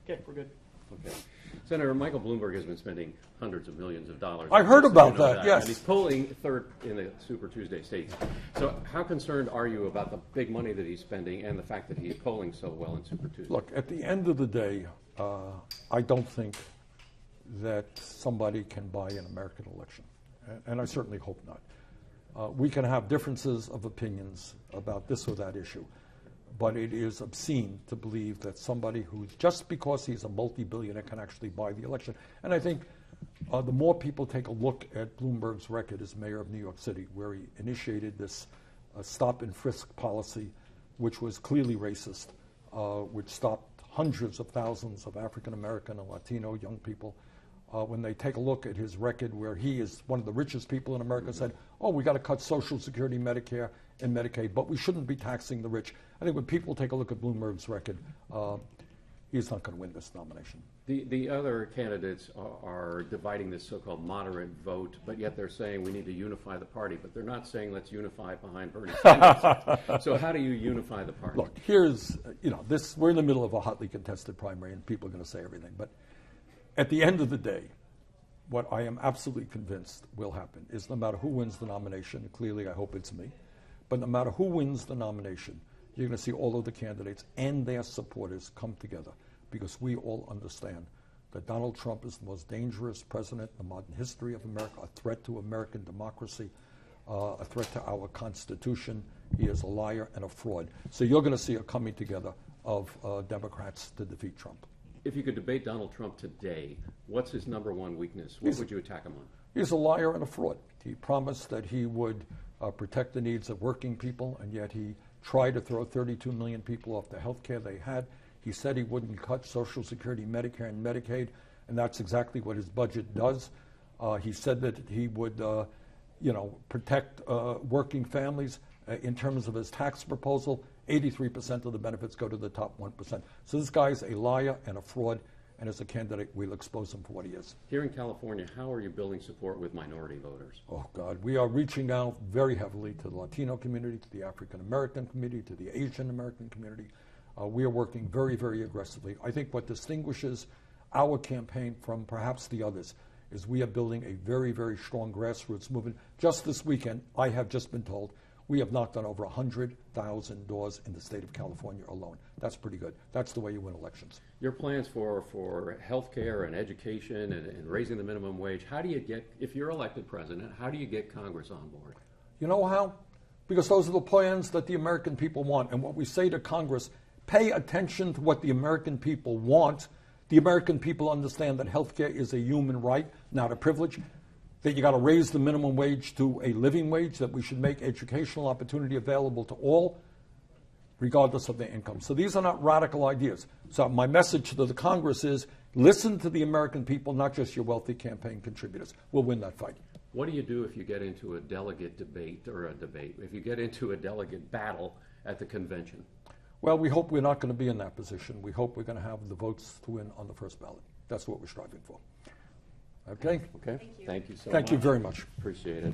Okay, we're good. Okay. Senator Michael Bloomberg has been spending hundreds of millions of dollars. I heard about that, yes. And he's polling third in the Super Tuesday states. So how concerned are you about the big money that he's spending and the fact that he's polling so well in Super Tuesday? Look, at the end of the day, I don't think that somebody can buy an American election, and I certainly hope not. We can have differences of opinions about this or that issue, but it is obscene to believe that somebody who, just because he's a multi-billionaire, can actually buy the election. And I think the more people take a look at Bloomberg's record as mayor of New York City, where he initiated this stop and frisk policy, which was clearly racist, which stopped hundreds of thousands of African American and Latino young people. When they take a look at his record, where he is one of the richest people in America, said, oh, we got to cut Social Security, Medicare, and Medicaid, but we shouldn't be taxing the rich. I think when people take a look at Bloomberg's record, he's not going to win this nomination. The other candidates are dividing this so-called moderate vote, but yet they're saying we need to unify the party, but they're not saying let's unify behind Bernie Sanders. So how do you unify the party? Look, here's, we're in the middle of a hotly contested primary, and people are going to say everything, but at the end of the day, what I am absolutely convinced will happen is no matter who wins the nomination, clearly I hope it's me, but no matter who wins the nomination, you're going to see all of the candidates and their supporters come together, because we all understand that Donald Trump is the most dangerous president in the modern history of America, a threat to American democracy, a threat to our Constitution. He is a liar and a fraud. So you're going to see a coming together of Democrats to defeat Trump. If you could debate Donald Trump today, what's his number one weakness? What would you attack him on? He's a liar and a fraud. He promised that he would protect the needs of working people, and yet he tried to throw 32 million people off the health care they had. He said he wouldn't cut Social Security, Medicare, and Medicaid, and that's exactly what his budget does. He said that he would protect working families. In terms of his tax proposal, 83% of the benefits go to the top 1%. So this guy's a liar and a fraud, and as a candidate, we'll expose him for what he is. Here in California, how are you building support with minority voters? Oh, God. We are reaching out very heavily to the Latino community, to the African American community, to the Asian American community. We are working very, very aggressively. I think what distinguishes our campaign from perhaps the others is we are building a very, very strong grassroots movement. Just this weekend, I have just been told, we have knocked on over 100,000 doors in the state of California alone. That's pretty good. That's the way you win elections. Your plans for health care and education and raising the minimum wage, how do you get, if you're elected president, how do you get Congress on board? You know how? Because those are the plans that the American people want. And what we say to Congress, pay attention to what the American people want. The American people understand that health care is a human right, not a privilege, that you got to raise the minimum wage to a living wage, that we should make educational opportunity available to all, regardless of their income. So these are not radical ideas. So my message to the Congress is, listen to the American people, not just your wealthy campaign contributors. We'll win that fight. What do you do if you get into a delegate debate, if you get into a delegate battle at the convention? Well, we hope we're not going to be in that position. We hope we're going to have the votes to win on the first ballot. That's what we're striving for. Okay? Okay. Thank you so much. Thank you very much. Appreciate it.